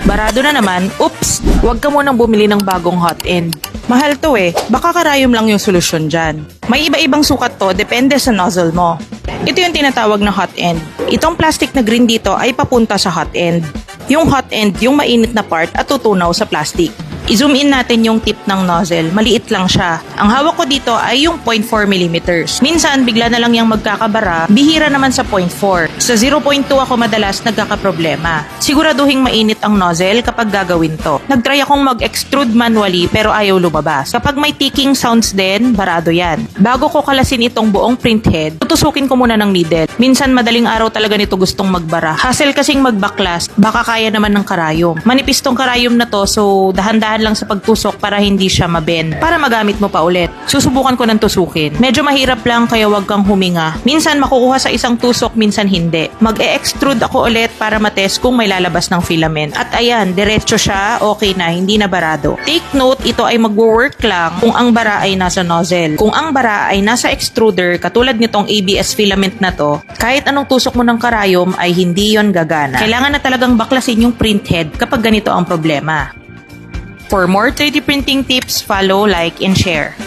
Barado na naman, oops, huwag ka munang bumili ng bagong hot end. Mahal to baka karayom lang yung solusyon dyan. May iba-ibang sukat to, depende sa nozzle mo. Ito yung tinatawag na hot end. Itong plastic na green dito ay papunta sa hot end. Yung hot end, yung mainit na part at tutunaw sa plastic. I-zoom in natin yung tip ng nozzle. Maliit lang siya. Ang hawak ko dito ay yung 0.4 mm. Minsan, bigla na lang yung magkakabara. Bihira naman sa 0.4. Sa 0.2 ako madalas nagkakaproblema. Siguraduhin mainit ang nozzle kapag gagawin to. Nagtry akong mag-extrude manually pero ayaw lumabas. Kapag may ticking sounds din, barado yan. Bago ko kalasin itong buong print head, tutusukin ko muna ng needle. Minsan madaling araw talaga nito gustong magbara. Hassle kasing magbaklas, baka kaya naman ng karayom. Manipis tong karayom na to, so dahan-dahan lang sa pagtusok para hindi siya mabend. Para magamit mo pa ulit. Susubukan ko ng tusukin. Medyo mahirap lang kaya wag kang huminga. Minsan makukuha sa isang tusok, minsan hindi. Mag-e-extrude ako ulit para matest kung may lalabas ng filament. At ayan, diretso siya, okay na, hindi na barado. Take note, ito ay magwo-work lang kung ang bara ay nasa nozzle. Kung ang bara ay nasa extruder, katulad nitong ABS filament na to, kahit anong tusok mo ng karayom ay hindi yon gagana. Kailangan na talagang baklasin yung print head kapag ganito ang problema. For more 3D printing tips, follow, like, and share.